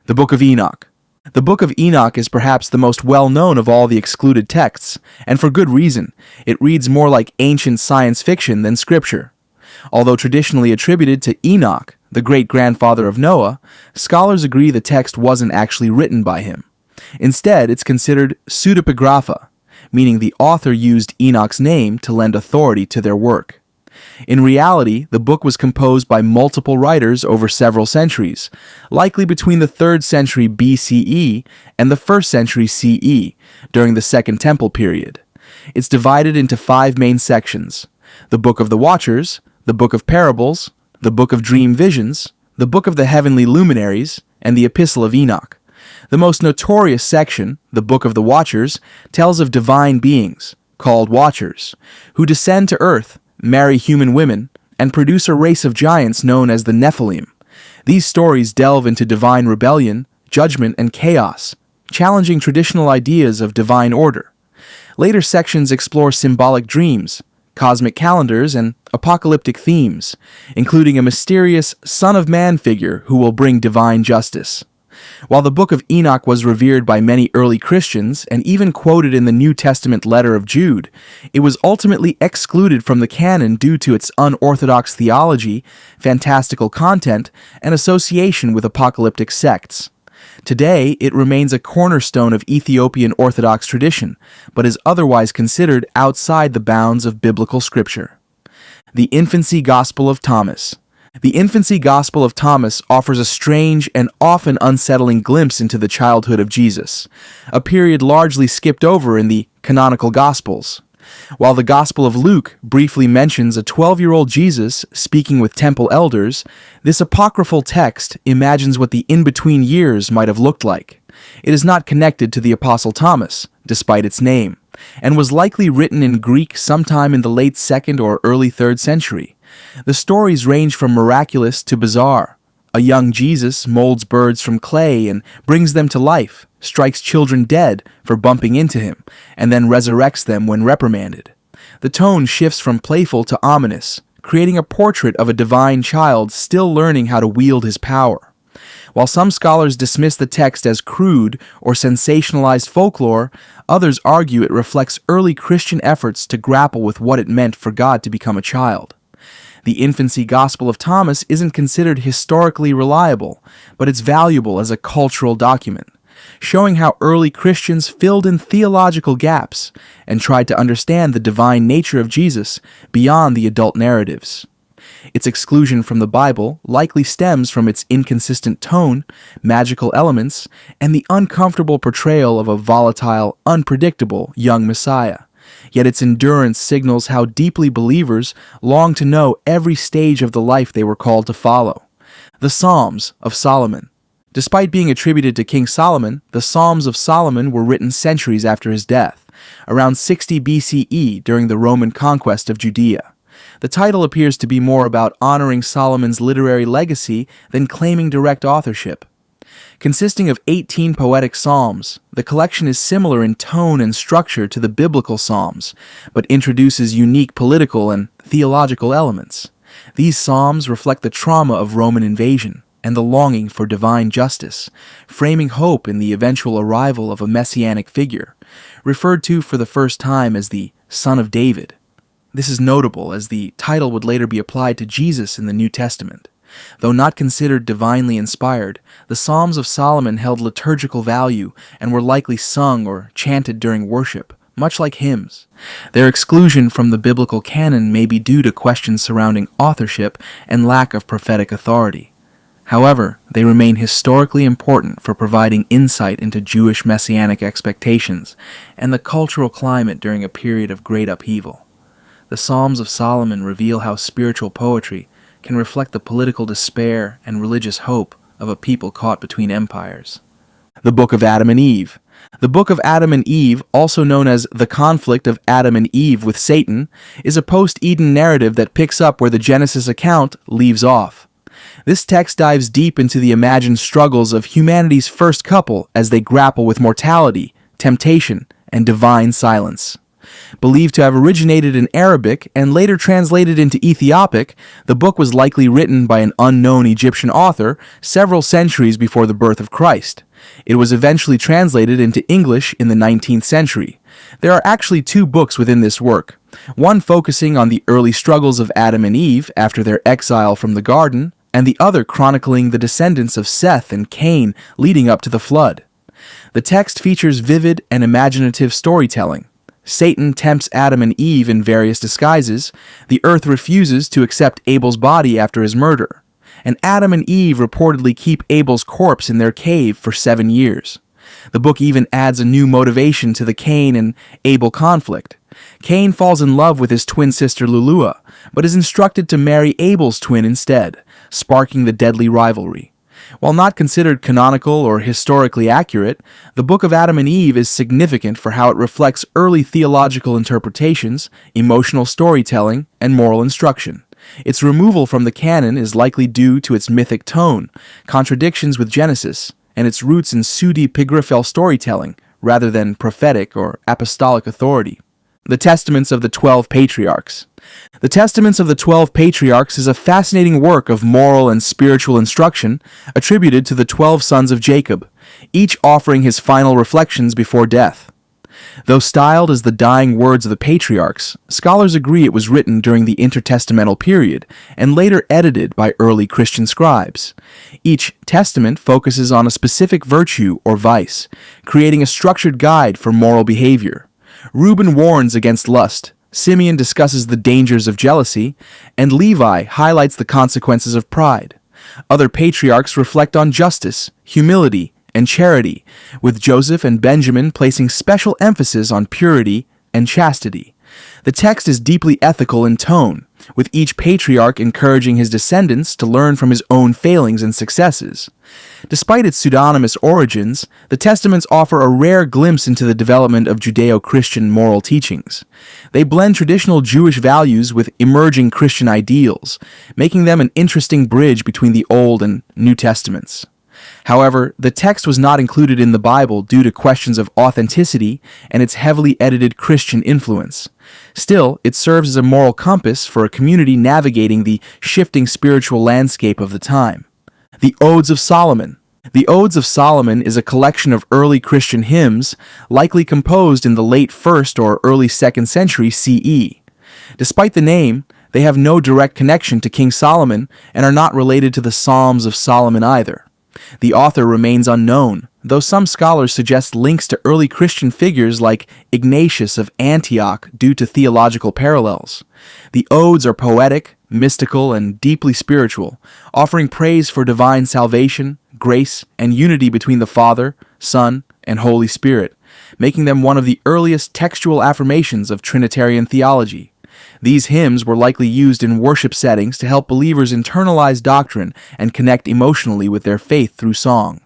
The Book of Enoch. The Book of Enoch is perhaps the most well-known of all the excluded texts, and for good reason. It reads more like ancient science fiction than scripture. Although traditionally attributed to Enoch, the great-grandfather of Noah, scholars agree the text wasn't actually written by him. Instead, it's considered pseudepigrapha, meaning the author used Enoch's name to lend authority to their work. In reality, the book was composed by multiple writers over several centuries, likely between the 3rd century BCE and the 1st century CE, during the Second Temple period. It's divided into 5 main sections: the Book of the Watchers, the Book of Parables, the Book of Dream Visions, the Book of the Heavenly Luminaries, and the Epistle of Enoch. The most notorious section, the Book of the Watchers, tells of divine beings, called Watchers, who descend to earth, marry human women, and produce a race of giants known as the Nephilim. These stories delve into divine rebellion, judgment, and chaos, challenging traditional ideas of divine order. Later sections explore symbolic dreams, cosmic calendars, and apocalyptic themes, including a mysterious Son of Man figure who will bring divine justice. While the Book of Enoch was revered by many early Christians and even quoted in the New Testament letter of Jude, it was ultimately excluded from the canon due to its unorthodox theology, fantastical content, and association with apocalyptic sects. Today, it remains a cornerstone of Ethiopian Orthodox tradition, but is otherwise considered outside the bounds of biblical scripture. The Infancy Gospel of Thomas. The Infancy Gospel of Thomas offers a strange and often unsettling glimpse into the childhood of Jesus, a period largely skipped over in the canonical Gospels. While the Gospel of Luke briefly mentions a 12-year-old Jesus speaking with temple elders, this apocryphal text imagines what the in-between years might have looked like. It is not connected to the Apostle Thomas, despite its name, and was likely written in Greek sometime in the late 2nd or early 3rd century. The stories range from miraculous to bizarre. A young Jesus molds birds from clay and brings them to life, strikes children dead for bumping into him, and then resurrects them when reprimanded. The tone shifts from playful to ominous, creating a portrait of a divine child still learning how to wield his power. While some scholars dismiss the text as crude or sensationalized folklore, others argue it reflects early Christian efforts to grapple with what it meant for God to become a child. The Infancy Gospel of Thomas isn't considered historically reliable, but it's valuable as a cultural document, showing how early Christians filled in theological gaps and tried to understand the divine nature of Jesus beyond the adult narratives. Its exclusion from the Bible likely stems from its inconsistent tone, magical elements, and the uncomfortable portrayal of a volatile, unpredictable young Messiah. Yet its endurance signals how deeply believers long to know every stage of the life they were called to follow. The Psalms of Solomon. Despite being attributed to King Solomon, the Psalms of Solomon were written centuries after his death, around 60 BCE during the Roman conquest of Judea. The title appears to be more about honoring Solomon's literary legacy than claiming direct authorship. Consisting of 18 poetic psalms, the collection is similar in tone and structure to the biblical psalms, but introduces unique political and theological elements. These psalms reflect the trauma of Roman invasion and the longing for divine justice, framing hope in the eventual arrival of a messianic figure, referred to for the first time as the Son of David. This is notable as the title would later be applied to Jesus in the New Testament. Though not considered divinely inspired, the Psalms of Solomon held liturgical value and were likely sung or chanted during worship, much like hymns. Their exclusion from the biblical canon may be due to questions surrounding authorship and lack of prophetic authority. However, they remain historically important for providing insight into Jewish messianic expectations and the cultural climate during a period of great upheaval. The Psalms of Solomon reveal how spiritual poetry can reflect the political despair and religious hope of a people caught between empires. The Book of Adam and Eve. The Book of Adam and Eve, also known as the conflict of Adam and Eve with Satan, is a post-Eden narrative that picks up where the Genesis account leaves off. This text dives deep into the imagined struggles of humanity's first couple as they grapple with mortality, temptation, and divine silence. Believed to have originated in Arabic and later translated into Ethiopic, the book was likely written by an unknown Egyptian author several centuries before the birth of Christ. It was eventually translated into English in the 19th century. There are actually two books within this work, one focusing on the early struggles of Adam and Eve after their exile from the garden, and the other chronicling the descendants of Seth and Cain leading up to the flood. The text features vivid and imaginative storytelling. Satan tempts Adam and Eve in various disguises, the earth refuses to accept Abel's body after his murder, and Adam and Eve reportedly keep Abel's corpse in their cave for 7 years. The book even adds a new motivation to the Cain and Abel conflict. Cain falls in love with his twin sister Lulua, but is instructed to marry Abel's twin instead, sparking the deadly rivalry. While not considered canonical or historically accurate, the Book of Adam and Eve is significant for how it reflects early theological interpretations, emotional storytelling, and moral instruction. Its removal from the canon is likely due to its mythic tone, contradictions with Genesis, and its roots in pseudepigraphal storytelling rather than prophetic or apostolic authority. The Testaments of the 12 Patriarchs. The Testaments of the 12 Patriarchs is a fascinating work of moral and spiritual instruction attributed to the 12 sons of Jacob, each offering his final reflections before death. Though styled as the dying words of the Patriarchs, scholars agree it was written during the intertestamental period and later edited by early Christian scribes. Each testament focuses on a specific virtue or vice, creating a structured guide for moral behavior. Reuben warns against lust, Simeon discusses the dangers of jealousy, and Levi highlights the consequences of pride. Other patriarchs reflect on justice, humility, and charity, with Joseph and Benjamin placing special emphasis on purity and chastity. The text is deeply ethical in tone, with each patriarch encouraging his descendants to learn from his own failings and successes. Despite its pseudonymous origins, the Testaments offer a rare glimpse into the development of Judeo-Christian moral teachings. They blend traditional Jewish values with emerging Christian ideals, making them an interesting bridge between the Old and New Testaments. However, the text was not included in the Bible due to questions of authenticity and its heavily edited Christian influence. Still, it serves as a moral compass for a community navigating the shifting spiritual landscape of the time. The Odes of Solomon. The Odes of Solomon is a collection of early Christian hymns, likely composed in the late 1st or early 2nd century CE. Despite the name, they have no direct connection to King Solomon and are not related to the Psalms of Solomon either. The author remains unknown, though some scholars suggest links to early Christian figures like Ignatius of Antioch due to theological parallels. The odes are poetic, mystical, and deeply spiritual, offering praise for divine salvation, grace, and unity between the Father, Son, and Holy Spirit, making them one of the earliest textual affirmations of Trinitarian theology. These hymns were likely used in worship settings to help believers internalize doctrine and connect emotionally with their faith through song.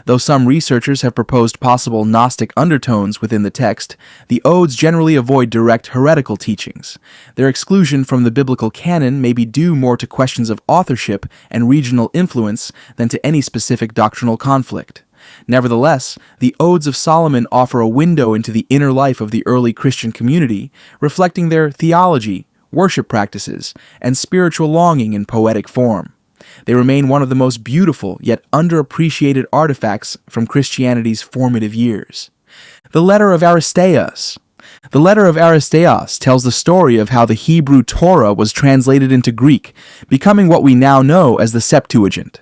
Though some researchers have proposed possible Gnostic undertones within the text, the odes generally avoid direct heretical teachings. Their exclusion from the biblical canon may be due more to questions of authorship and regional influence than to any specific doctrinal conflict. Nevertheless, the Odes of Solomon offer a window into the inner life of the early Christian community, reflecting their theology, worship practices, and spiritual longing in poetic form. They remain one of the most beautiful yet underappreciated artifacts from Christianity's formative years. The Letter of Aristeas. The Letter of Aristeas tells the story of how the Hebrew Torah was translated into Greek, becoming what we now know as the Septuagint.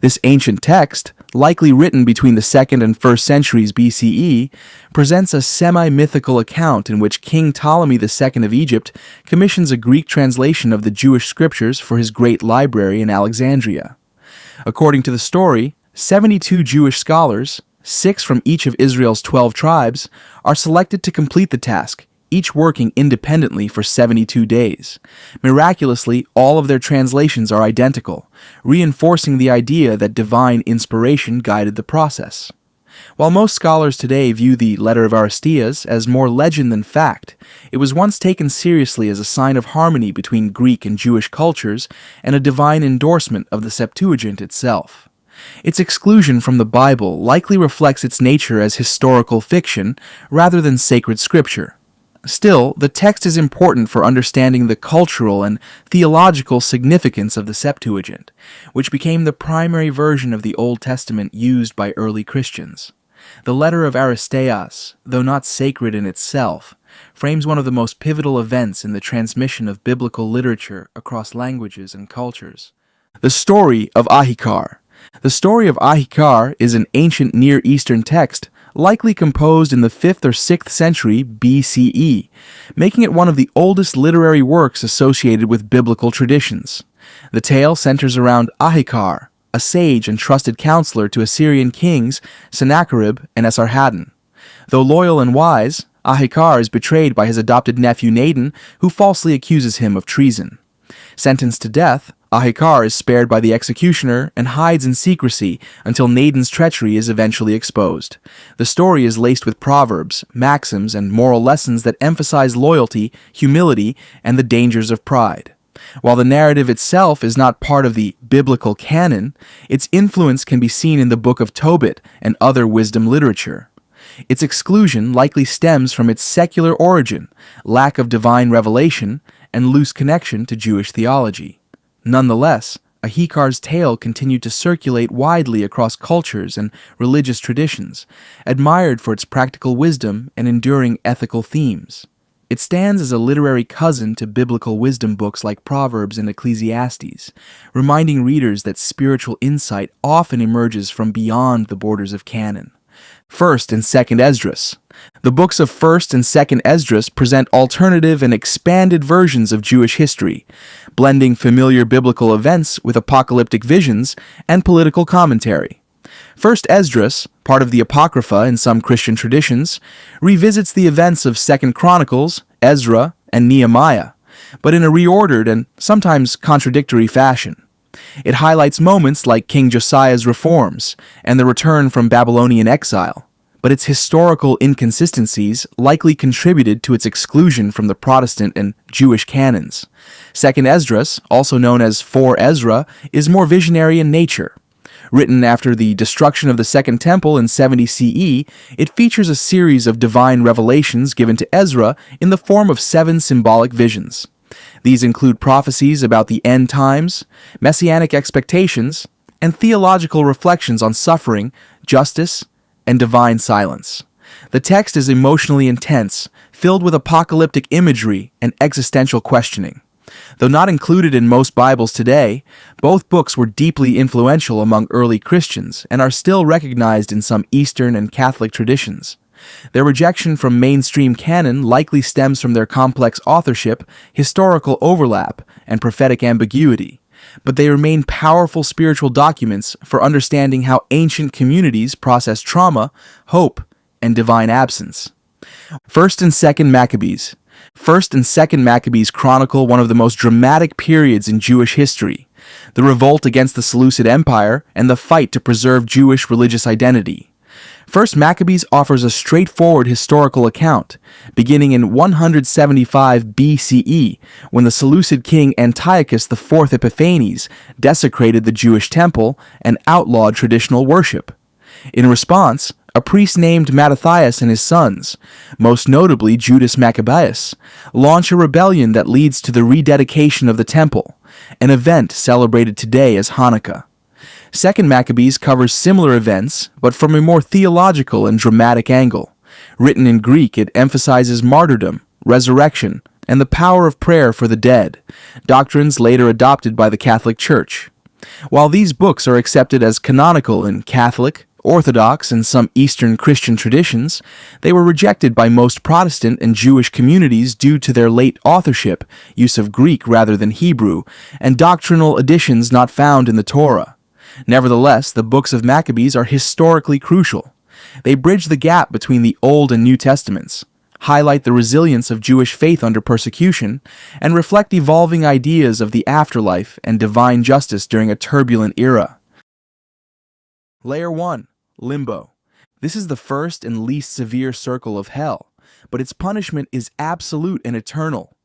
This ancient text, likely written between the 2nd and 1st centuries BCE, presents a semi-mythical account in which King Ptolemy II of Egypt commissions a Greek translation of the Jewish scriptures for his great library in Alexandria. According to the story, 72 Jewish scholars, 6 from each of Israel's 12 tribes, are selected to complete the task, each working independently for 72 days. Miraculously, all of their translations are identical, reinforcing the idea that divine inspiration guided the process. While most scholars today view the Letter of Aristeas as more legend than fact, it was once taken seriously as a sign of harmony between Greek and Jewish cultures and a divine endorsement of the Septuagint itself. Its exclusion from the Bible likely reflects its nature as historical fiction rather than sacred scripture. Still, the text is important for understanding the cultural and theological significance of the Septuagint, which became the primary version of the Old Testament used by early Christians. The Letter of Aristeas, though not sacred in itself, frames one of the most pivotal events in the transmission of biblical literature across languages and cultures. The Story of Ahikar. The Story of Ahikar is an ancient Near Eastern text likely composed in the 5th or 6th century BCE, making it one of the oldest literary works associated with biblical traditions. The tale centers around Ahikar, a sage and trusted counselor to Assyrian kings Sennacherib and Esarhaddon. Though loyal and wise, Ahikar is betrayed by his adopted nephew Nadin, who falsely accuses him of treason. Sentenced to death, Ahikar is spared by the executioner and hides in secrecy until Nadin's treachery is eventually exposed. The story is laced with proverbs, maxims, and moral lessons that emphasize loyalty, humility, and the dangers of pride. While the narrative itself is not part of the biblical canon, its influence can be seen in the Book of Tobit and other wisdom literature. Its exclusion likely stems from its secular origin, lack of divine revelation, and loose connection to Jewish theology. Nonetheless, Ahikar's tale continued to circulate widely across cultures and religious traditions, admired for its practical wisdom and enduring ethical themes. It stands as a literary cousin to biblical wisdom books like Proverbs and Ecclesiastes, reminding readers that spiritual insight often emerges from beyond the borders of canon. 1st and 2nd Esdras. The books of 1st and 2nd Esdras present alternative and expanded versions of Jewish history, blending familiar biblical events with apocalyptic visions and political commentary. 1st Esdras, part of the Apocrypha in some Christian traditions, revisits the events of 2nd Chronicles, Ezra, and Nehemiah, but in a reordered and sometimes contradictory fashion. It highlights moments like King Josiah's reforms and the return from Babylonian exile, but its historical inconsistencies likely contributed to its exclusion from the Protestant and Jewish canons. 2nd Esdras, also known as 4 Ezra, is more visionary in nature. Written after the destruction of the Second Temple in 70 CE, it features a series of divine revelations given to Ezra in the form of 7 symbolic visions. These include prophecies about the end times, messianic expectations, and theological reflections on suffering, justice, and divine silence. The text is emotionally intense, filled with apocalyptic imagery and existential questioning. Though not included in most Bibles today, both books were deeply influential among early Christians and are still recognized in some Eastern and Catholic traditions. Their rejection from mainstream canon likely stems from their complex authorship, historical overlap, and prophetic ambiguity, but they remain powerful spiritual documents for understanding how ancient communities process trauma, hope, and divine absence. 1st and 2nd Maccabees. 1st and 2nd Maccabees chronicle one of the most dramatic periods in Jewish history, the revolt against the Seleucid Empire and the fight to preserve Jewish religious identity. 1st Maccabees offers a straightforward historical account, beginning in 175 BCE, when the Seleucid king Antiochus IV Epiphanes desecrated the Jewish temple and outlawed traditional worship. In response, a priest named Mattathias and his sons, most notably Judas Maccabeus, launch a rebellion that leads to the rededication of the temple, an event celebrated today as Hanukkah. 2nd Maccabees covers similar events, but from a more theological and dramatic angle. Written in Greek, it emphasizes martyrdom, resurrection, and the power of prayer for the dead, doctrines later adopted by the Catholic Church. While these books are accepted as canonical in Catholic, Orthodox, and some Eastern Christian traditions, they were rejected by most Protestant and Jewish communities due to their late authorship, use of Greek rather than Hebrew, and doctrinal additions not found in the Torah. Nevertheless, the books of Maccabees are historically crucial. They bridge the gap between the Old and New Testaments, highlight the resilience of Jewish faith under persecution, and reflect evolving ideas of the afterlife and divine justice during a turbulent era. Layer 1. Limbo. This is the first and least severe circle of hell, but its punishment is absolute and eternal.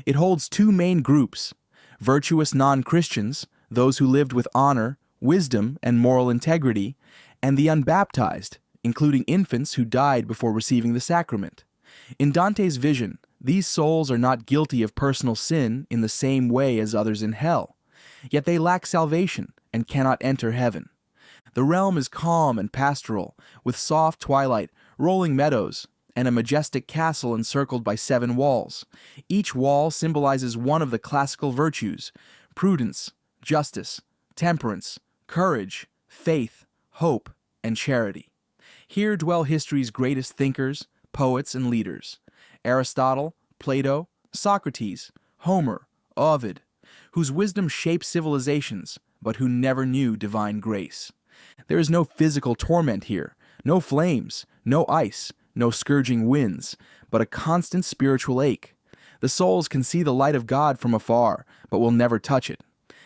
It holds 2 main groups: virtuous non-Christians, those who lived with honor, wisdom, and moral integrity, and the unbaptized, including infants who died before receiving the sacrament. In Dante's vision, These souls are not guilty of personal sin in the same way as others in hell, yet they lack salvation and cannot enter heaven. The realm is calm and pastoral, with soft twilight, rolling meadows, and a majestic castle encircled by 7 walls. Each wall symbolizes one of the classical virtues: prudence, justice, temperance, courage, faith, hope, and charity. Here dwell history's greatest thinkers, poets, and leaders: Aristotle, Plato, Socrates, Homer, Ovid, whose wisdom shaped civilizations, but who never knew divine grace. There is no physical torment here, no flames, no ice, no scourging winds, but a constant spiritual ache. The souls can see the light of God from afar, but will never touch it.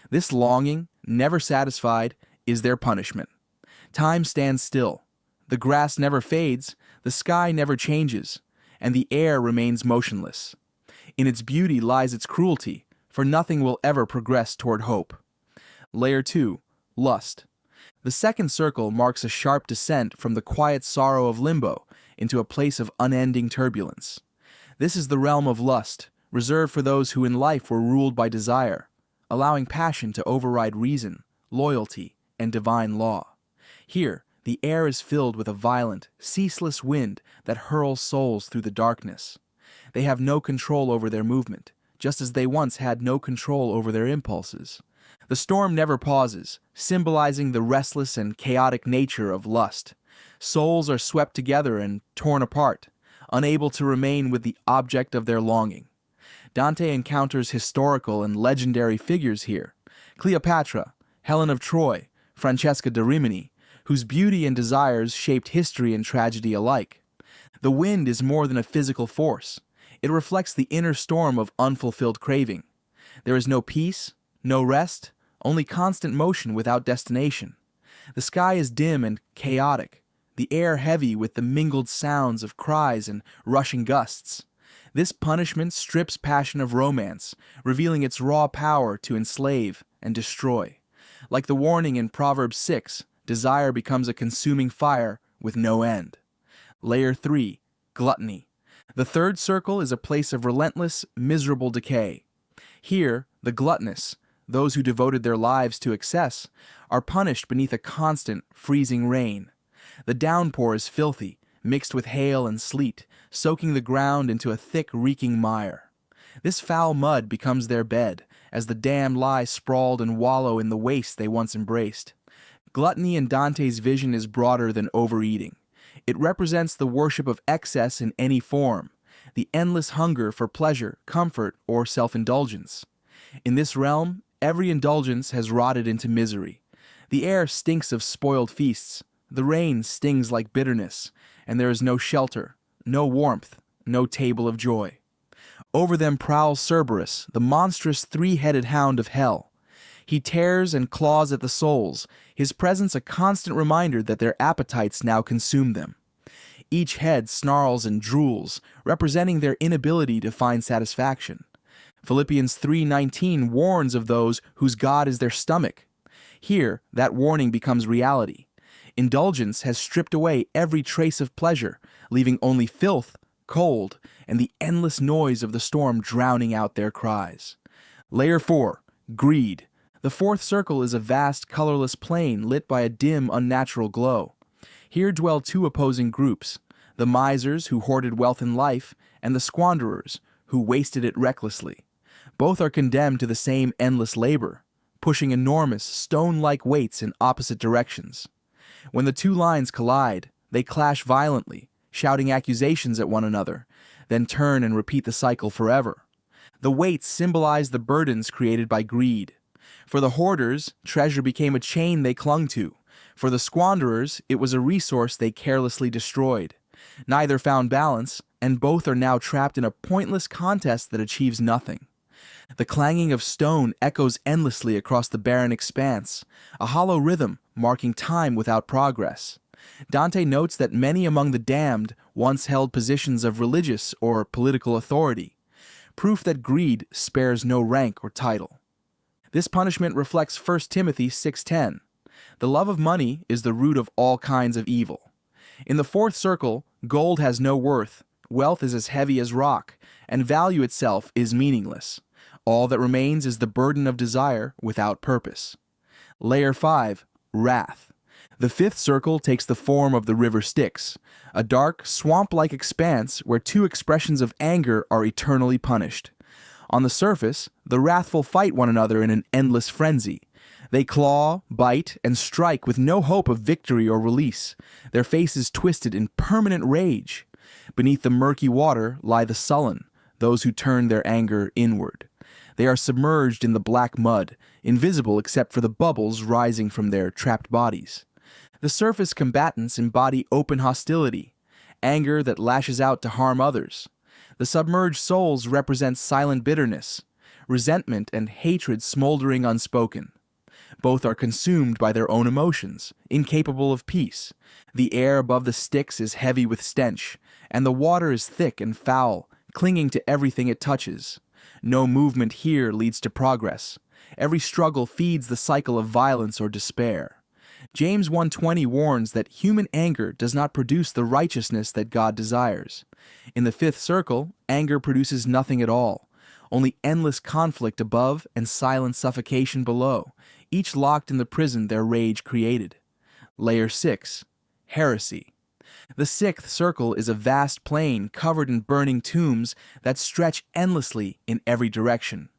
This longing, never satisfied, is their punishment. Time stands still. The grass never fades, the sky never changes, and the air remains motionless. In its beauty lies its cruelty, for nothing will ever progress toward hope. Layer 2. Lust. The second circle marks a sharp descent from the quiet sorrow of limbo into a place of unending turbulence. This is the realm of lust, reserved for those who in life were ruled by desire, allowing passion to override reason, loyalty, and divine law. Here, the air is filled with a violent, ceaseless wind that hurls souls through the darkness. They have no control over their movement, just as they once had no control over their impulses. The storm never pauses, symbolizing the restless and chaotic nature of lust. Souls are swept together and torn apart, unable to remain with the object of their longing. Dante encounters historical and legendary figures here: Cleopatra, Helen of Troy, Francesca da Rimini, whose beauty and desires shaped history and tragedy alike. The wind is more than a physical force. It reflects the inner storm of unfulfilled craving. There is no peace, no rest, only constant motion without destination. The sky is dim and chaotic, the air heavy with the mingled sounds of cries and rushing gusts. This punishment strips passion of romance, revealing its raw power to enslave and destroy. Like the warning in Proverbs 6, desire becomes a consuming fire with no end. Layer 3. Gluttony. The third circle is a place of relentless, miserable decay. Here, the gluttonous, those who devoted their lives to excess, are punished beneath a constant, freezing rain. The downpour is filthy, mixed with hail and sleet, soaking the ground into a thick, reeking mire. This foul mud becomes their bed, as the damned lie sprawled and wallow in the waste they once embraced. Gluttony in Dante's vision is broader than overeating. It represents the worship of excess in any form, the endless hunger for pleasure, comfort, or self-indulgence. In this realm, every indulgence has rotted into misery. The air stinks of spoiled feasts, the rain stings like bitterness, and there is no shelter, no warmth, no table of joy. Over them prowls Cerberus, the monstrous 3-headed hound of hell. He tears and claws at the souls, his presence a constant reminder that their appetites now consume them. Each head snarls and drools, representing their inability to find satisfaction. Philippians 3:19 warns of those whose God is their stomach. Here, that warning becomes reality. Indulgence has stripped away every trace of pleasure, leaving only filth, cold, and the endless noise of the storm drowning out their cries. Layer 4. Greed. The fourth circle is a vast, colorless plain lit by a dim, unnatural glow. Here dwell 2 opposing groups: the misers who hoarded wealth in life, and the squanderers who wasted it recklessly. Both are condemned to the same endless labor, pushing enormous, stone-like weights in opposite directions. When the 2 lines collide, they clash violently, shouting accusations at one another, then turn and repeat the cycle forever. The weights symbolize the burdens created by greed. For the hoarders, treasure became a chain they clung to. For the squanderers, it was a resource they carelessly destroyed. Neither found balance, and both are now trapped in a pointless contest that achieves nothing. The clanging of stone echoes endlessly across the barren expanse, a hollow rhythm marking time without progress. Dante notes that many among the damned once held positions of religious or political authority, proof that greed spares no rank or title. This punishment reflects 1 Timothy 6:10. The love of money is the root of all kinds of evil. In the fourth circle, gold has no worth, Wealth is as heavy as rock, and value itself is meaningless. All that remains is the burden of desire without purpose. Layer 5. Wrath. The fifth circle takes the form of the river Styx, a dark, swamp-like expanse where two expressions of anger are eternally punished. On the surface, the wrathful fight one another in an endless frenzy. They claw, bite, and strike with no hope of victory or release, their faces twisted in permanent rage. Beneath the murky water lie the sullen, those who turn their anger inward. They are submerged in the black mud, invisible except for the bubbles rising from their trapped bodies. The surface combatants embody open hostility, anger that lashes out to harm others. The submerged souls represent silent bitterness, resentment and hatred smoldering unspoken. Both are consumed by their own emotions, incapable of peace. The air above the Styx is heavy with stench, and the water is thick and foul, clinging to everything it touches. No movement here leads to progress. Every struggle feeds the cycle of violence or despair. James 1:20 warns that human anger does not produce the righteousness that God desires. In the fifth circle, anger produces nothing at all, only endless conflict above and silent suffocation below, each locked in the prison their rage created. Layer 6. Heresy. The sixth circle is a vast plain covered in burning tombs that stretch endlessly in every direction.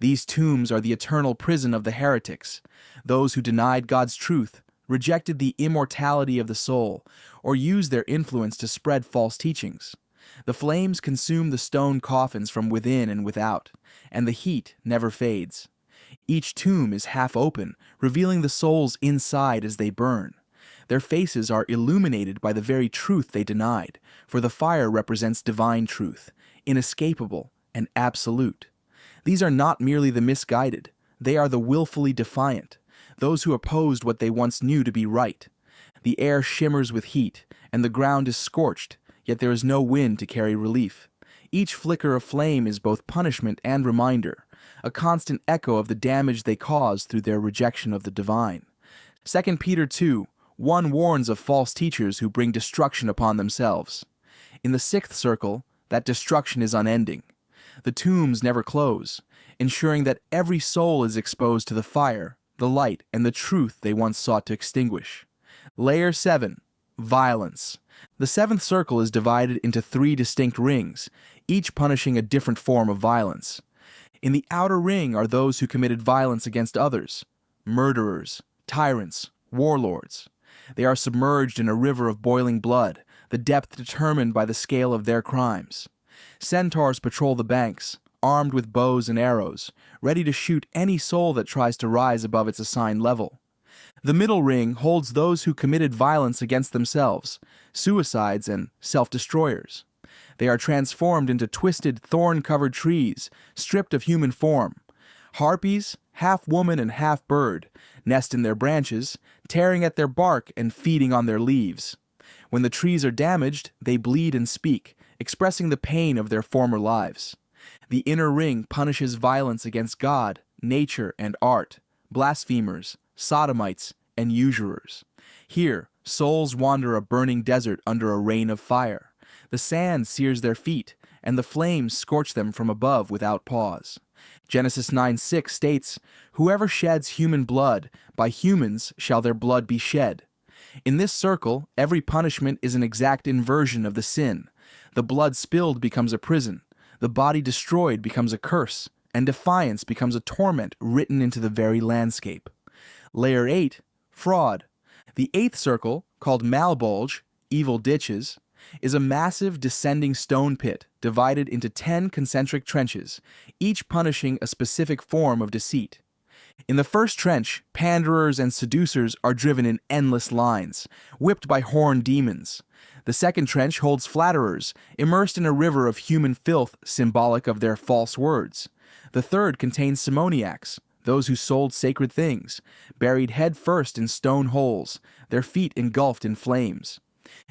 These tombs are the eternal prison of the heretics, those who denied God's truth, rejected the immortality of the soul, or used their influence to spread false teachings. The flames consume the stone coffins from within and without, and the heat never fades. Each tomb is half open, revealing the souls inside as they burn. Their faces are illuminated by the very truth they denied, for the fire represents divine truth, inescapable and absolute. These are not merely the misguided, they are the willfully defiant, those who opposed what they once knew to be right. The air shimmers with heat, and the ground is scorched, yet there is no wind to carry relief. Each flicker of flame is both punishment and reminder, a constant echo of the damage they caused through their rejection of the divine. 2 Peter 2:1 warns of false teachers who bring destruction upon themselves. In the sixth circle, that destruction is unending. The tombs never close, ensuring that every soul is exposed to the fire, the light, and the truth they once sought to extinguish. Layer 7. Violence. The seventh circle is divided into 3 distinct rings, each punishing a different form of violence. In the outer ring are those who committed violence against others, murderers, tyrants, warlords. They are submerged in a river of boiling blood, the depth determined by the scale of their crimes. Centaurs patrol the banks, armed with bows and arrows, ready to shoot any soul that tries to rise above its assigned level. The middle ring holds those who committed violence against themselves, suicides and self-destroyers. They are transformed into twisted, thorn-covered trees, stripped of human form. Harpies, half woman and half bird, nest in their branches, tearing at their bark and feeding on their leaves. When the trees are damaged, they bleed and speak, expressing the pain of their former lives. The inner ring punishes violence against God, nature, and art, blasphemers, sodomites, and usurers. Here, souls wander a burning desert under a rain of fire. The sand sears their feet, and the flames scorch them from above without pause. Genesis 9:6 states, "Whoever sheds human blood, by humans shall their blood be shed." In this circle, every punishment is an exact inversion of the sin. The blood spilled becomes a prison, the body destroyed becomes a curse, and defiance becomes a torment written into the very landscape. Layer 8. Fraud. The eighth circle, called Malbolge, evil ditches, is a massive descending stone pit divided into 10 concentric trenches, each punishing a specific form of deceit. In the first trench, panderers and seducers are driven in endless lines, whipped by horned demons. The second trench holds flatterers, immersed in a river of human filth symbolic of their false words. The third contains simoniacs, those who sold sacred things, buried head first in stone holes, their feet engulfed in flames.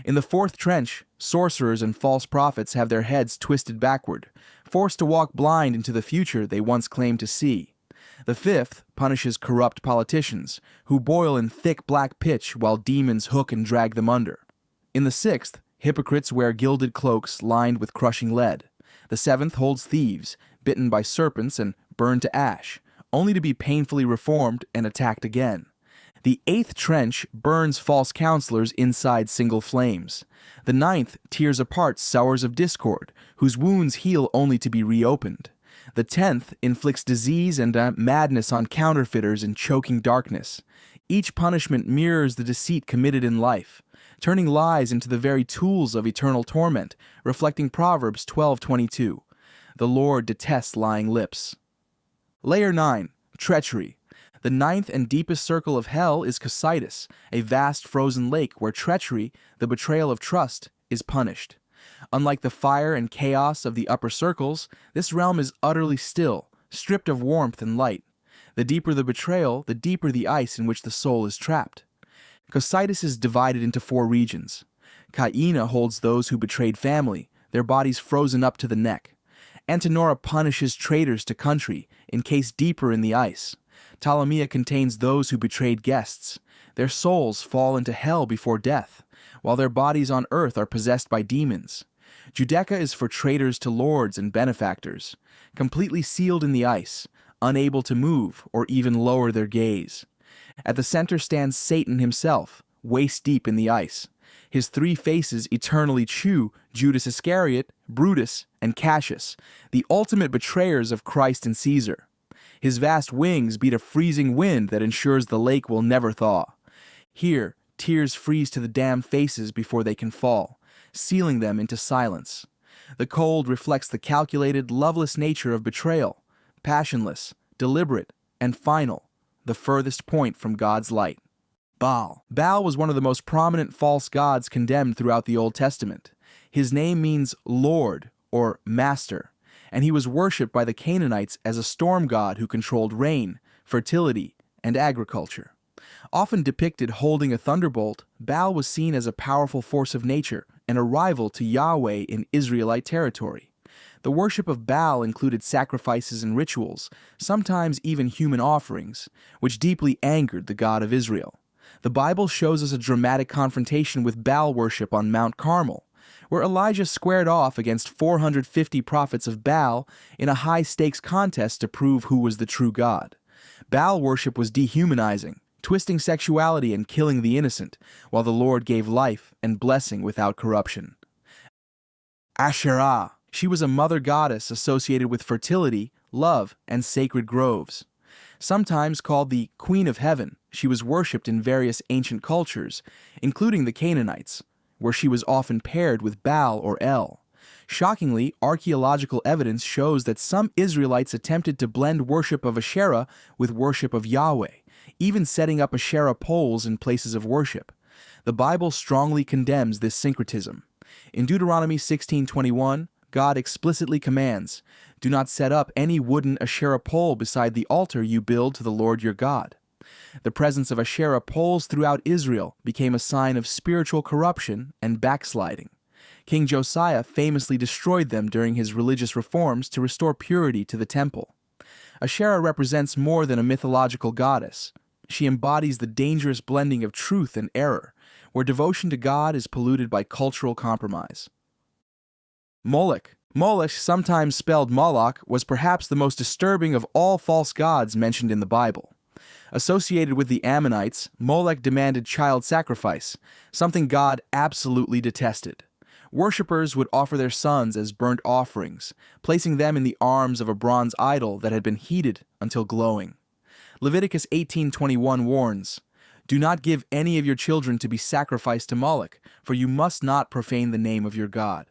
In the fourth trench, sorcerers and false prophets have their heads twisted backward, forced to walk blind into the future they once claimed to see. The fifth punishes corrupt politicians, who boil in thick black pitch while demons hook and drag them under. In the sixth, Hypocrites wear gilded cloaks lined with crushing lead. The seventh holds thieves, bitten by serpents and burned to ash, only to be painfully reformed and attacked again. The eighth trench burns false counselors inside single flames. The ninth tears apart sowers of discord, whose wounds heal only to be reopened. The 10th inflicts disease and madness on counterfeiters in choking darkness. Each punishment mirrors the deceit committed in life, turning lies into the very tools of eternal torment, reflecting Proverbs 12:22. The Lord detests lying lips. Layer 9. Treachery. The ninth and deepest circle of hell is Cocytus, a vast frozen lake where treachery, the betrayal of trust, is punished. Unlike the fire and chaos of the upper circles, this realm is utterly still, stripped of warmth and light. The deeper the betrayal, the deeper the ice in which the soul is trapped. Cocytus is divided into 4 regions. Caina holds those who betrayed family, their bodies frozen up to the neck. Antenora punishes traitors to country, encased deeper in the ice. Ptolemea contains those who betrayed guests. Their souls fall into hell before death, while their bodies on earth are possessed by demons. Judeca is for traitors to lords and benefactors, completely sealed in the ice, unable to move or even lower their gaze. At the center stands Satan himself, waist-deep in the ice. His 3 faces eternally chew Judas Iscariot, Brutus, and Cassius, the ultimate betrayers of Christ and Caesar. His vast wings beat a freezing wind that ensures the lake will never thaw. Here, tears freeze to the damned faces before they can fall, sealing them into silence. The cold reflects the calculated, loveless nature of betrayal, passionless, deliberate, and final, the furthest point from God's light. Baal. Baal was one of the most prominent false gods condemned throughout the Old Testament. His name means Lord or Master, and he was worshipped by the Canaanites as a storm god who controlled rain, fertility, and agriculture. Often depicted holding a thunderbolt, Baal was seen as a powerful force of nature and a rival to Yahweh in Israelite territory. The worship of Baal included sacrifices and rituals, sometimes even human offerings, which deeply angered the God of Israel. The Bible shows us a dramatic confrontation with Baal worship on Mount Carmel, where Elijah squared off against 450 prophets of Baal in a high-stakes contest to prove who was the true God. Baal worship was dehumanizing, twisting sexuality and killing the innocent, while the Lord gave life and blessing without corruption. Asherah. She was a mother goddess associated with fertility, love, and sacred groves. Sometimes called the Queen of Heaven, she was worshipped in various ancient cultures, including the Canaanites, where she was often paired with Baal or El. Shockingly, archaeological evidence shows that some Israelites attempted to blend worship of Asherah with worship of Yahweh, even setting up Asherah poles in places of worship. The Bible strongly condemns this syncretism. In Deuteronomy 16:21, God explicitly commands, "Do not set up any wooden Asherah pole beside the altar you build to the Lord your God." The presence of Asherah poles throughout Israel became a sign of spiritual corruption and backsliding. King Josiah famously destroyed them during his religious reforms to restore purity to the temple. Asherah represents more than a mythological goddess. She embodies the dangerous blending of truth and error, where devotion to God is polluted by cultural compromise. Molech. Molech, sometimes spelled Moloch, was perhaps the most disturbing of all false gods mentioned in the Bible. Associated with the Ammonites, Molech demanded child sacrifice, something God absolutely detested. Worshippers would offer their sons as burnt offerings, placing them in the arms of a bronze idol that had been heated until glowing. Leviticus 18:21 warns, "Do not give any of your children to be sacrificed to Molech, for you must not profane the name of your God."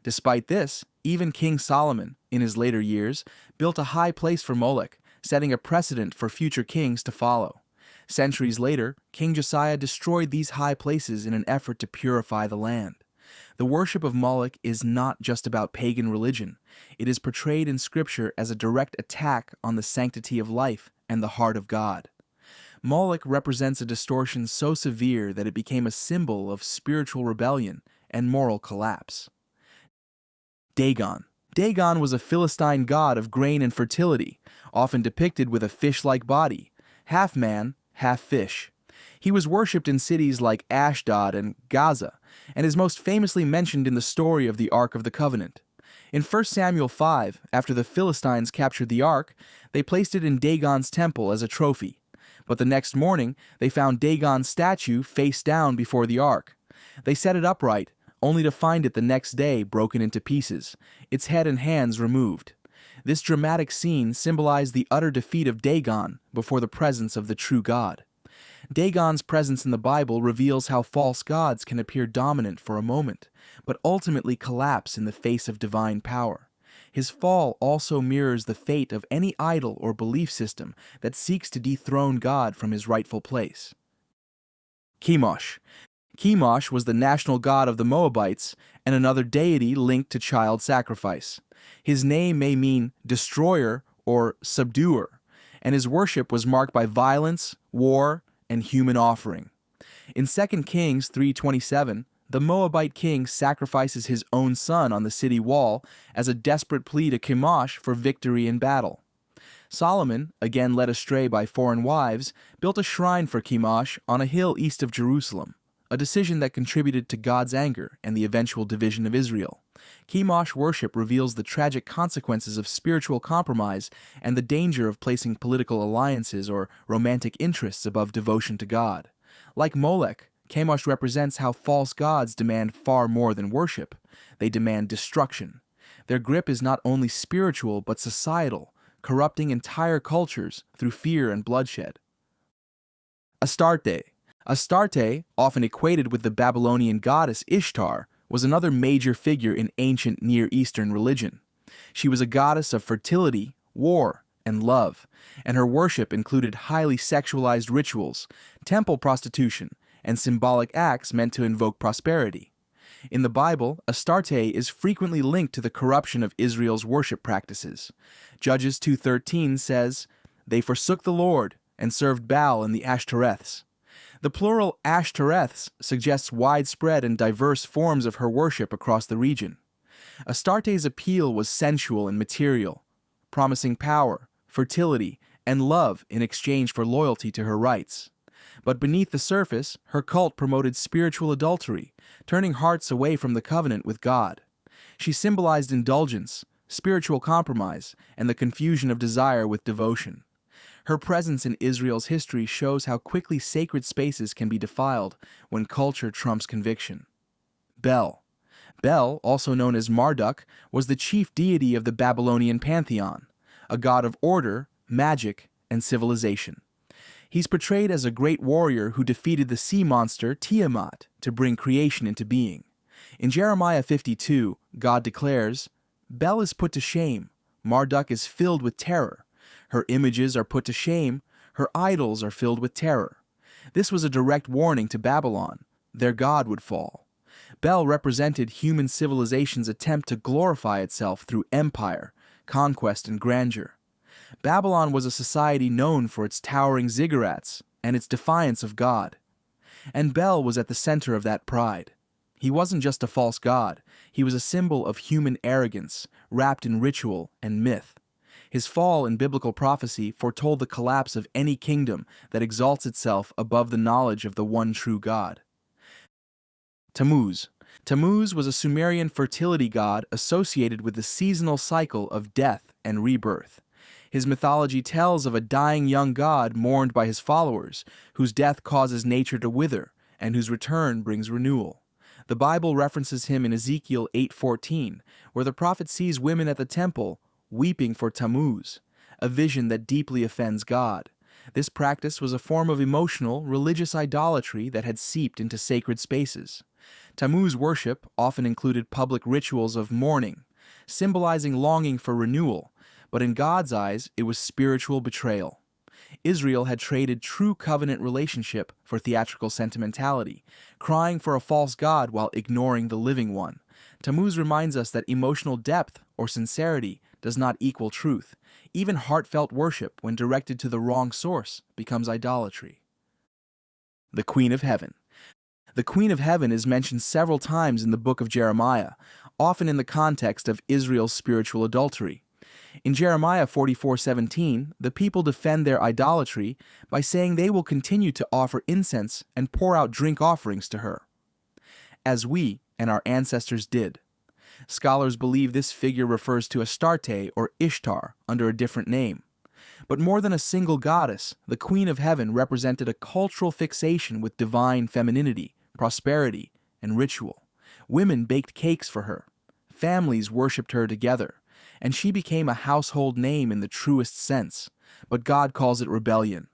Despite this, even King Solomon, in his later years, built a high place for Molech, setting a precedent for future kings to follow. Centuries later, King Josiah destroyed these high places in an effort to purify the land. The worship of Molech is not just about pagan religion. It is portrayed in Scripture as a direct attack on the sanctity of life and the heart of God. Molech represents a distortion so severe that it became a symbol of spiritual rebellion and moral collapse. Dagon. Dagon was a Philistine god of grain and fertility, often depicted with a fish-like body, half man, half fish. He was worshipped in cities like Ashdod and Gaza, and is most famously mentioned in the story of the Ark of the Covenant. In 1 Samuel 5, after the Philistines captured the ark, they placed it in Dagon's temple as a trophy. But the next morning, they found Dagon's statue face down before the ark. They set it upright, only to find it the next day broken into pieces, its head and hands removed. This dramatic scene symbolized the utter defeat of Dagon before the presence of the true God. Dagon's presence in the Bible reveals how false gods can appear dominant for a moment, but ultimately collapse in the face of divine power. His fall also mirrors the fate of any idol or belief system that seeks to dethrone God from his rightful place. Chemosh. Chemosh was the national god of the Moabites and another deity linked to child sacrifice. His name may mean destroyer or subduer, and his worship was marked by violence, war, and human offering. In 2 Kings 3:27, the Moabite king sacrifices his own son on the city wall as a desperate plea to Chemosh for victory in battle. Solomon, again led astray by foreign wives, built a shrine for Chemosh on a hill east of Jerusalem, a decision that contributed to God's anger and the eventual division of Israel. Chemosh worship reveals the tragic consequences of spiritual compromise and the danger of placing political alliances or romantic interests above devotion to God. Like Molech, Chemosh represents how false gods demand far more than worship. They demand destruction. Their grip is not only spiritual but societal, corrupting entire cultures through fear and bloodshed. Astarte. Astarte, often equated with the Babylonian goddess Ishtar, was another major figure in ancient Near Eastern religion. She was a goddess of fertility, war, and love, and her worship included highly sexualized rituals, temple prostitution, and symbolic acts meant to invoke prosperity. In the Bible, Astarte is frequently linked to the corruption of Israel's worship practices. Judges 2:13 says, "They forsook the Lord and served Baal and the Ashtoreths." The plural Ashtoreths suggests widespread and diverse forms of her worship across the region. Astarte's appeal was sensual and material, promising power, fertility, and love in exchange for loyalty to her rites. But beneath the surface, her cult promoted spiritual adultery, turning hearts away from the covenant with God. She symbolized indulgence, spiritual compromise, and the confusion of desire with devotion. Her presence in Israel's history shows how quickly sacred spaces can be defiled when culture trumps conviction. Bel. Bel, also known as Marduk, was the chief deity of the Babylonian pantheon, a god of order, magic, and civilization. He's portrayed as a great warrior who defeated the sea monster Tiamat to bring creation into being. In Jeremiah 52, God declares, "Bel is put to shame, Marduk is filled with terror. Her images are put to shame, her idols are filled with terror." This was a direct warning to Babylon. Their god would fall. Bel represented human civilization's attempt to glorify itself through empire, conquest, and grandeur. Babylon was a society known for its towering ziggurats and its defiance of God. And Bel was at the center of that pride. He wasn't just a false god, he was a symbol of human arrogance, wrapped in ritual and myth. His fall in biblical prophecy foretold the collapse of any kingdom that exalts itself above the knowledge of the one true God. Tammuz. Tammuz was a Sumerian fertility god associated with the seasonal cycle of death and rebirth. His mythology tells of a dying young god mourned by his followers, whose death causes nature to wither, and whose return brings renewal. The Bible references him in Ezekiel 8:14, where the prophet sees women at the temple weeping for Tammuz, a vision that deeply offends God. This practice was a form of emotional, religious idolatry that had seeped into sacred spaces. Tammuz worship often included public rituals of mourning, symbolizing longing for renewal, but in God's eyes, it was spiritual betrayal. Israel had traded true covenant relationship for theatrical sentimentality, crying for a false god while ignoring the living one. Tammuz reminds us that emotional depth or sincerity does not equal truth. Even heartfelt worship, when directed to the wrong source, becomes idolatry. The Queen of Heaven. The Queen of Heaven is mentioned several times in the book of Jeremiah, often in the context of Israel's spiritual adultery. In Jeremiah 44:17, the people defend their idolatry by saying they will continue to offer incense and pour out drink offerings to her, as we and our ancestors did. Scholars believe this figure refers to Astarte or Ishtar under a different name. But more than a single goddess, the Queen of Heaven represented a cultural fixation with divine femininity, prosperity, and ritual. Women baked cakes for her. Families worshipped her together, and she became a household name in the truest sense. But God calls it rebellion.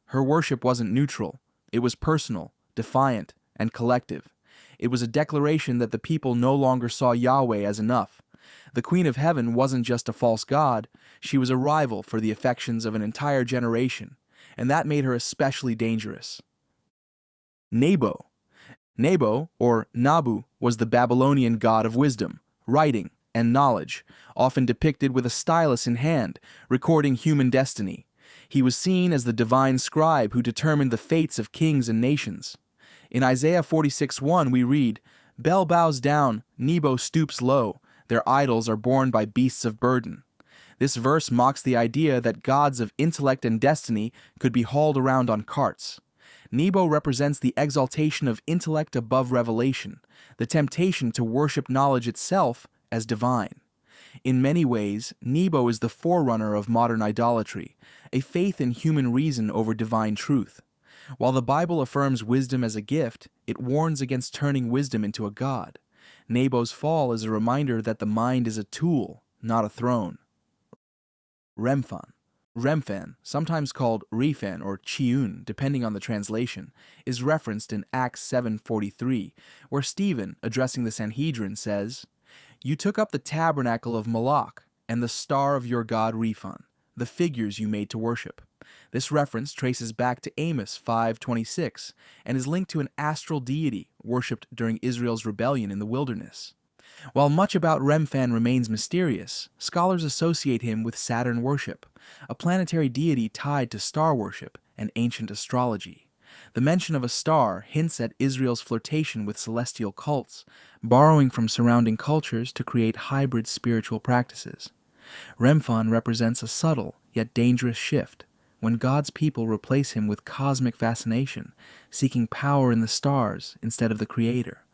Her worship wasn't neutral. It was personal, defiant, and collective. It was a declaration that the people no longer saw Yahweh as enough. The Queen of Heaven wasn't just a false god, she was a rival for the affections of an entire generation, and that made her especially dangerous. Nebo. Nebo, or Nabu, was the Babylonian god of wisdom, writing, and knowledge, often depicted with a stylus in hand, recording human destiny. He was seen as the divine scribe who determined the fates of kings and nations. In Isaiah 46:1 we read, "Bel bows down, Nebo stoops low, their idols are borne by beasts of burden." This verse mocks the idea that gods of intellect and destiny could be hauled around on carts. Nebo represents the exaltation of intellect above revelation, the temptation to worship knowledge itself as divine. In many ways, Nebo is the forerunner of modern idolatry, a faith in human reason over divine truth. While the Bible affirms wisdom as a gift, it warns against turning wisdom into a god. Nebo's fall is a reminder that the mind is a tool, not a throne. Remphan. Remphan, sometimes called Rephan or Chiun, depending on the translation, is referenced in Acts 7:43, where Stephen, addressing the Sanhedrin, says, "You took up the tabernacle of Moloch and the star of your god Rephan, the figures you made to worship." This reference traces back to Amos 5:26 and is linked to an astral deity worshipped during Israel's rebellion in the wilderness. While much about Remphan remains mysterious, scholars associate him with Saturn worship, a planetary deity tied to star worship and ancient astrology. The mention of a star hints at Israel's flirtation with celestial cults, borrowing from surrounding cultures to create hybrid spiritual practices. Remphan represents a subtle yet dangerous shift, when God's people replace him with cosmic fascination, seeking power in the stars instead of the Creator.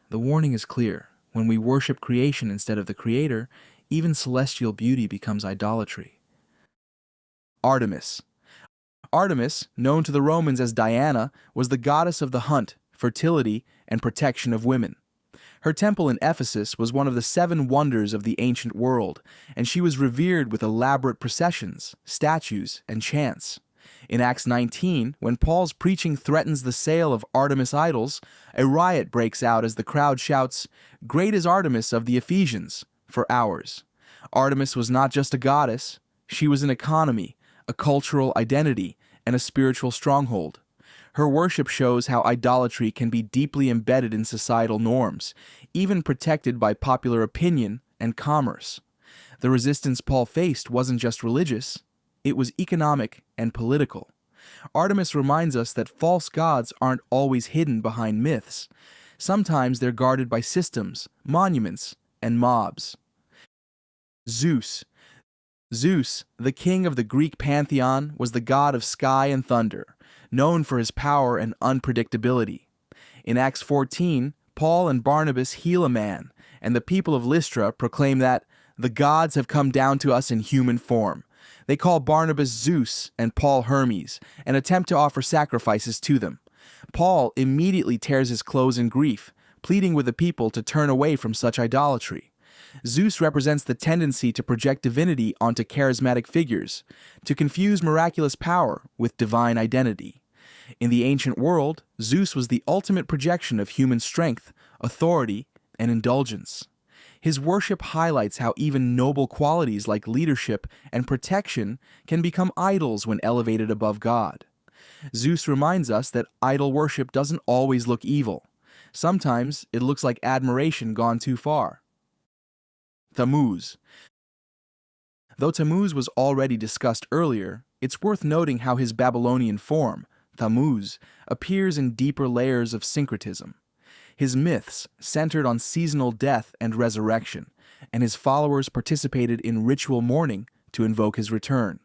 The warning is clear. When we worship creation instead of the Creator, even celestial beauty becomes idolatry. Artemis. Artemis, known to the Romans as Diana, was the goddess of the hunt, fertility, and protection of women. Her temple in Ephesus was one of the 7 wonders of the ancient world, and she was revered with elaborate processions, statues, and chants. In Acts 19, when Paul's preaching threatens the sale of Artemis idols, a riot breaks out as the crowd shouts, "Great is Artemis of the Ephesians," for hours. Artemis was not just a goddess, she was an economy, a cultural identity, and a spiritual stronghold. Her worship shows how idolatry can be deeply embedded in societal norms, even protected by popular opinion and commerce. The resistance Paul faced wasn't just religious, it was economic and political. Artemis reminds us that false gods aren't always hidden behind myths. Sometimes they're guarded by systems, monuments, and mobs. Zeus. Zeus, the king of the Greek pantheon, was the god of sky and thunder, known for his power and unpredictability. In Acts 14, Paul and Barnabas heal a man, and the people of Lystra proclaim that the gods have come down to us in human form. They call Barnabas Zeus and Paul Hermes, and attempt to offer sacrifices to them. Paul immediately tears his clothes in grief, pleading with the people to turn away from such idolatry. Zeus represents the tendency to project divinity onto charismatic figures, to confuse miraculous power with divine identity. In the ancient world, Zeus was the ultimate projection of human strength, authority, and indulgence. His worship highlights how even noble qualities like leadership and protection can become idols when elevated above God. Zeus reminds us that idol worship doesn't always look evil. Sometimes it looks like admiration gone too far. Tammuz. Though Tammuz was already discussed earlier, it's worth noting how his Babylonian form, Tammuz, appears in deeper layers of syncretism. His myths centered on seasonal death and resurrection, and his followers participated in ritual mourning to invoke his return.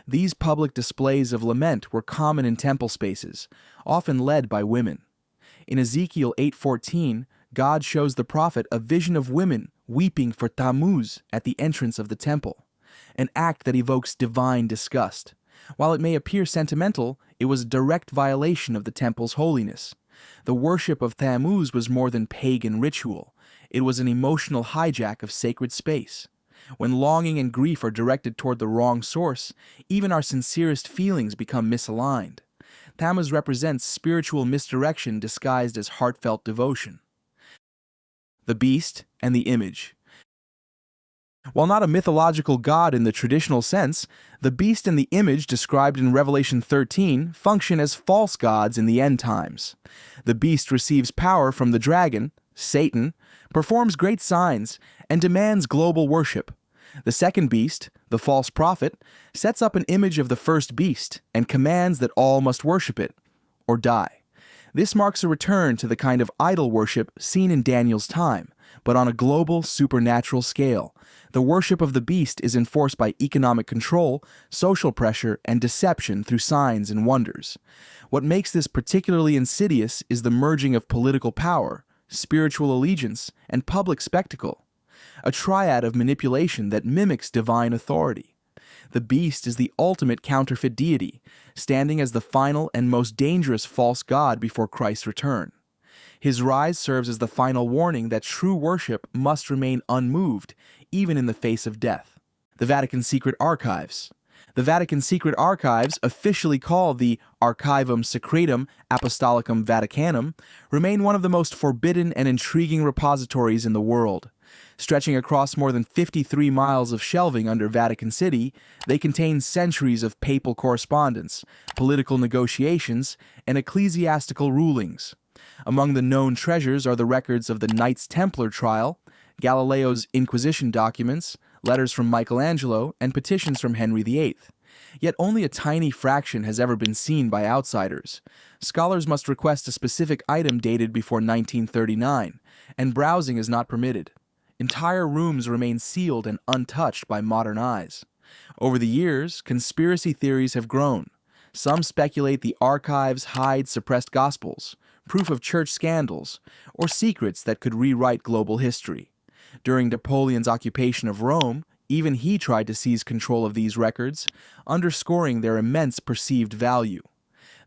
These public displays of lament were common in temple spaces, often led by women. In Ezekiel 8:14, God shows the prophet a vision of women weeping for Tammuz at the entrance of the temple, an act that evokes divine disgust. While it may appear sentimental, it was a direct violation of the temple's holiness. The worship of Tammuz was more than pagan ritual. It was an emotional hijack of sacred space. When longing and grief are directed toward the wrong source, even our sincerest feelings become misaligned. Tammuz represents spiritual misdirection disguised as heartfelt devotion. The beast and the image. While not a mythological god in the traditional sense, the beast and the image described in Revelation 13 function as false gods in the end times. The beast receives power from the dragon, Satan, performs great signs, and demands global worship. The second beast, the false prophet, sets up an image of the first beast and commands that all must worship it, or die. This marks a return to the kind of idol worship seen in Daniel's time, but on a global, supernatural scale. The worship of the beast is enforced by economic control, social pressure, and deception through signs and wonders. What makes this particularly insidious is the merging of political power, spiritual allegiance, and public spectacle, a triad of manipulation that mimics divine authority. The beast is the ultimate counterfeit deity, standing as the final and most dangerous false god before Christ's return. His rise serves as the final warning that true worship must remain unmoved, even in the face of death. The Vatican Secret Archives. The Vatican Secret Archives, officially called the Archivum Secretum Apostolicum Vaticanum, remain one of the most forbidden and intriguing repositories in the world. Stretching across more than 53 miles of shelving under Vatican City, they contain centuries of papal correspondence, political negotiations, and ecclesiastical rulings. Among the known treasures are the records of the Knights Templar trial, Galileo's Inquisition documents, letters from Michelangelo, and petitions from Henry VIII. Yet only a tiny fraction has ever been seen by outsiders. Scholars must request a specific item dated before 1939, and browsing is not permitted. Entire rooms remain sealed and untouched by modern eyes. Over the years, conspiracy theories have grown. Some speculate the archives hide suppressed gospels, proof of church scandals, or secrets that could rewrite global history. During Napoleon's occupation of Rome, even he tried to seize control of these records, underscoring their immense perceived value.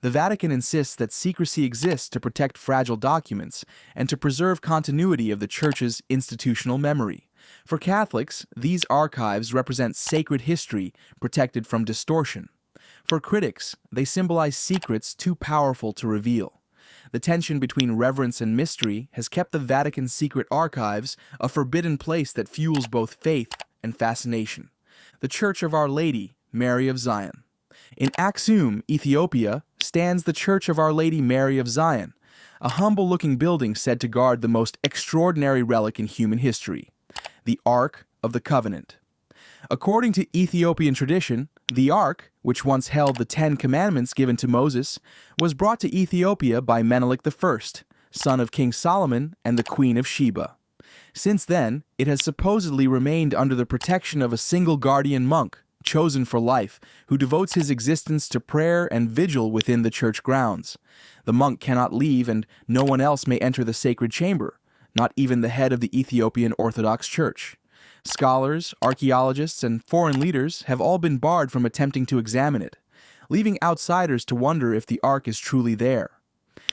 The Vatican insists that secrecy exists to protect fragile documents and to preserve continuity of the Church's institutional memory. For Catholics, these archives represent sacred history protected from distortion. For critics, they symbolize secrets too powerful to reveal. The tension between reverence and mystery has kept the Vatican's secret archives a forbidden place that fuels both faith and fascination. The Church of Our Lady, Mary of Zion. In Aksum, Ethiopia, stands the Church of Our Lady Mary of Zion, a humble-looking building said to guard the most extraordinary relic in human history, the Ark of the Covenant. According to Ethiopian tradition, the Ark, which once held the 10 Commandments given to Moses, was brought to Ethiopia by Menelik I, son of King Solomon and the Queen of Sheba. Since then, it has supposedly remained under the protection of a single guardian monk, chosen for life, who devotes his existence to prayer and vigil within the church grounds. The monk cannot leave, and no one else may enter the sacred chamber, not even the head of the Ethiopian Orthodox Church. Scholars, archaeologists, and foreign leaders have all been barred from attempting to examine it, leaving outsiders to wonder if the Ark is truly there.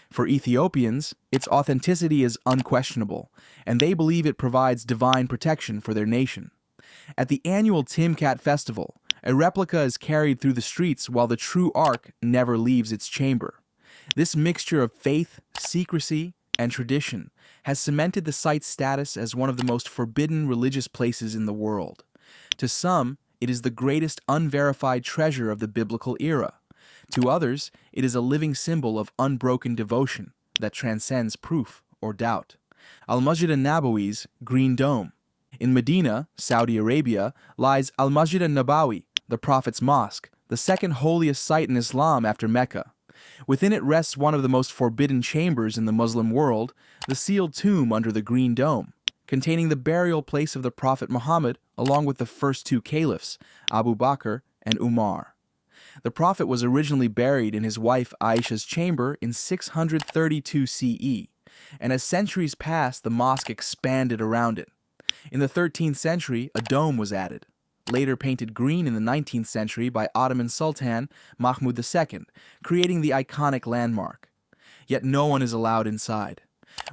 For Ethiopians, its authenticity is unquestionable, and they believe it provides divine protection for their nation. At the annual Timkat festival, a replica is carried through the streets while the true Ark never leaves its chamber. This mixture of faith, secrecy, and tradition has cemented the site's status as one of the most forbidden religious places in the world. To some, it is the greatest unverified treasure of the biblical era. To others, it is a living symbol of unbroken devotion that transcends proof or doubt. Al-Masjid al-Nabawi's Green Dome. In Medina, Saudi Arabia, lies Al-Masjid al-Nabawi, the Prophet's Mosque, the second holiest site in Islam after Mecca. Within it rests one of the most forbidden chambers in the Muslim world, the sealed tomb under the Green Dome, containing the burial place of the Prophet Muhammad along with the first two caliphs, Abu Bakr and Umar. The Prophet was originally buried in his wife Aisha's chamber in 632 CE, and as centuries passed, the mosque expanded around it. In the 13th century, a dome was added, later painted green in the 19th century by Ottoman Sultan Mahmud II, creating the iconic landmark. Yet no one is allowed inside.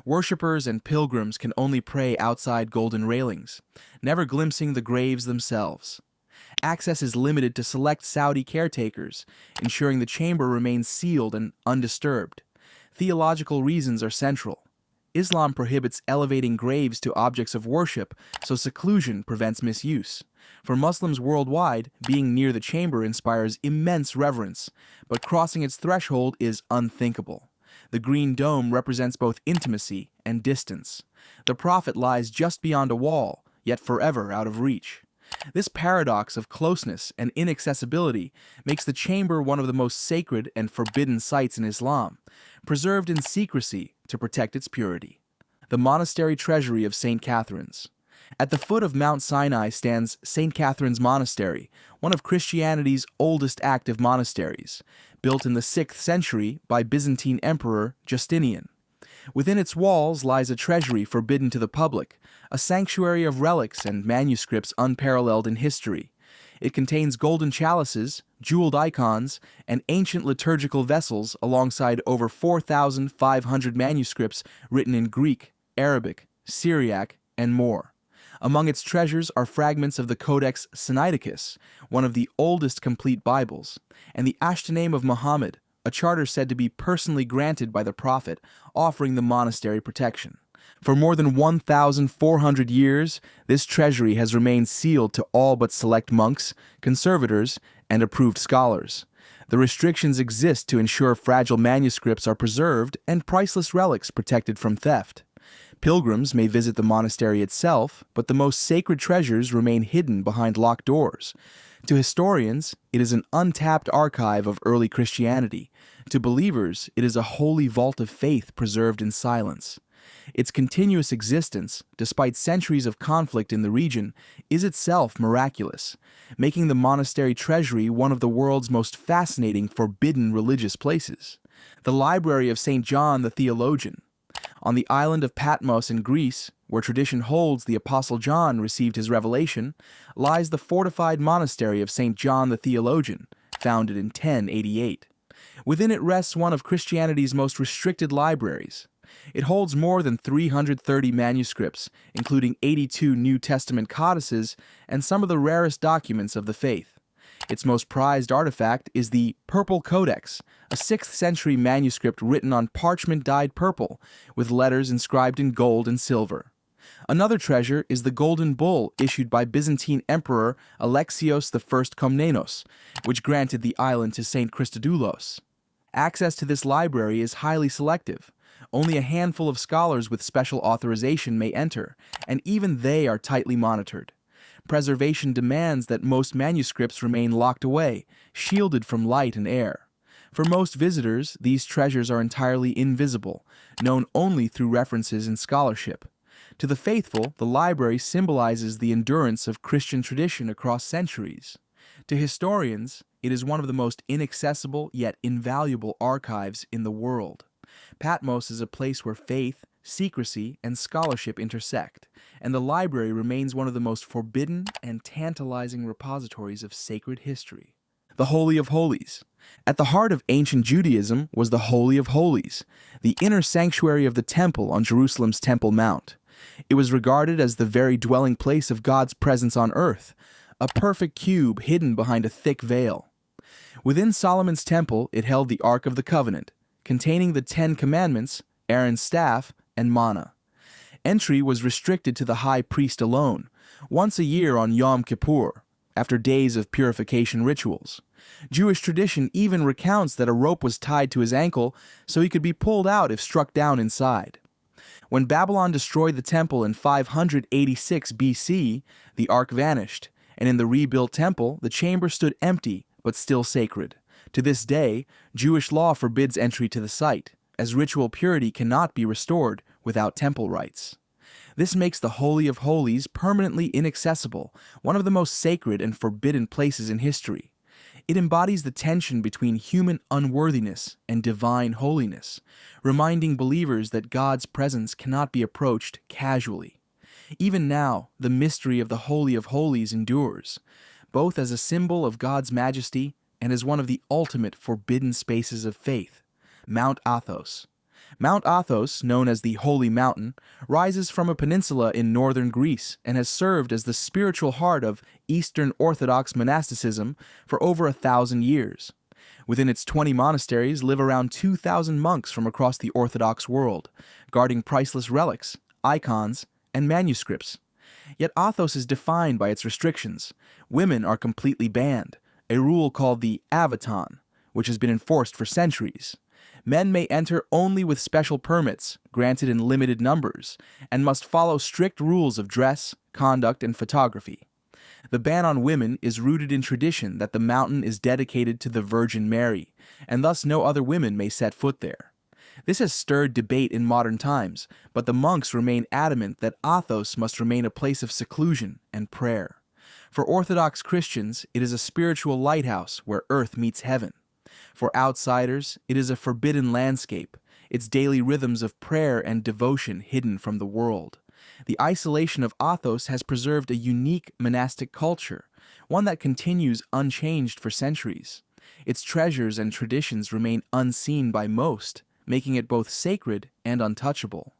Worshippers and pilgrims can only pray outside golden railings, never glimpsing the graves themselves. Access is limited to select Saudi caretakers, ensuring the chamber remains sealed and undisturbed. Theological reasons are central. Islam prohibits elevating graves to objects of worship, so seclusion prevents misuse. For Muslims worldwide, being near the chamber inspires immense reverence, but crossing its threshold is unthinkable. The green dome represents both intimacy and distance. The Prophet lies just beyond a wall, yet forever out of reach. This paradox of closeness and inaccessibility makes the chamber one of the most sacred and forbidden sites in Islam, preserved in secrecy to protect its purity. The monastery treasury of St. Catherine's. At the foot of Mount Sinai stands St. Catherine's Monastery, one of Christianity's oldest active monasteries, built in the 6th century by Byzantine Emperor Justinian. Within its walls lies a treasury forbidden to the public, a sanctuary of relics and manuscripts unparalleled in history. It contains golden chalices, jeweled icons, and ancient liturgical vessels alongside over 4,500 manuscripts written in Greek, Arabic, Syriac, and more. Among its treasures are fragments of the Codex Sinaiticus, one of the oldest complete Bibles, and the Ashtename of Muhammad, a charter said to be personally granted by the Prophet, offering the monastery protection. For more than 1,400 years, this treasury has remained sealed to all but select monks, conservators, and approved scholars. The restrictions exist to ensure fragile manuscripts are preserved and priceless relics protected from theft. Pilgrims may visit the monastery itself, but the most sacred treasures remain hidden behind locked doors. To historians, it is an untapped archive of early Christianity. To believers, it is a holy vault of faith preserved in silence. Its continuous existence, despite centuries of conflict in the region, is itself miraculous, making the monastery treasury one of the world's most fascinating forbidden religious places. The Library of St. John the Theologian. On the island of Patmos in Greece, where tradition holds the Apostle John received his revelation, lies the fortified monastery of St. John the Theologian, founded in 1088. Within it rests one of Christianity's most restricted libraries. It holds more than 330 manuscripts, including 82 New Testament codices and some of the rarest documents of the faith. Its most prized artifact is the Purple Codex, a 6th century manuscript written on parchment dyed purple, with letters inscribed in gold and silver. Another treasure is the Golden Bull issued by Byzantine Emperor Alexios I Komnenos, which granted the island to St. Christodoulos. Access to this library is highly selective. Only a handful of scholars with special authorization may enter, and even they are tightly monitored. Preservation demands that most manuscripts remain locked away, shielded from light and air. For most visitors, these treasures are entirely invisible, known only through references in scholarship. To the faithful, the library symbolizes the endurance of Christian tradition across centuries. To historians, it is one of the most inaccessible yet invaluable archives in the world. Patmos is a place where faith, secrecy, and scholarship intersect, and the library remains one of the most forbidden and tantalizing repositories of sacred history. The Holy of Holies. At the heart of ancient Judaism was the Holy of Holies, the inner sanctuary of the temple on Jerusalem's Temple Mount. It was regarded as the very dwelling place of God's presence on earth, a perfect cube hidden behind a thick veil. Within Solomon's temple, it held the Ark of the Covenant, containing the 10 Commandments, Aaron's staff, and manna. Entry was restricted to the high priest alone, once a year on Yom Kippur, after days of purification rituals. Jewish tradition even recounts that a rope was tied to his ankle so he could be pulled out if struck down inside. When Babylon destroyed the temple in 586 BC, the ark vanished, and in the rebuilt temple, the chamber stood empty but still sacred. To this day, Jewish law forbids entry to the site, as ritual purity cannot be restored without temple rites. This makes the Holy of Holies permanently inaccessible, one of the most sacred and forbidden places in history. It embodies the tension between human unworthiness and divine holiness, reminding believers that God's presence cannot be approached casually. Even now, the mystery of the Holy of Holies endures, both as a symbol of God's majesty and as one of the ultimate forbidden spaces of faith, Mount Athos. Mount Athos, known as the Holy Mountain, rises from a peninsula in northern Greece and has served as the spiritual heart of Eastern Orthodox monasticism for over 1,000 years. Within its 20 monasteries live around 2,000 monks from across the Orthodox world, guarding priceless relics, icons, and manuscripts. Yet Athos is defined by its restrictions. Women are completely banned, a rule called the avaton, which has been enforced for centuries. Men may enter only with special permits, granted in limited numbers, and must follow strict rules of dress, conduct, and photography. The ban on women is rooted in tradition that the mountain is dedicated to the Virgin Mary, and thus no other women may set foot there. This has stirred debate in modern times, but the monks remain adamant that Athos must remain a place of seclusion and prayer. For Orthodox Christians, it is a spiritual lighthouse where earth meets heaven. For outsiders, it is a forbidden landscape, its daily rhythms of prayer and devotion hidden from the world. The isolation of Athos has preserved a unique monastic culture, one that continues unchanged for centuries. Its treasures and traditions remain unseen by most, making it both sacred and untouchable.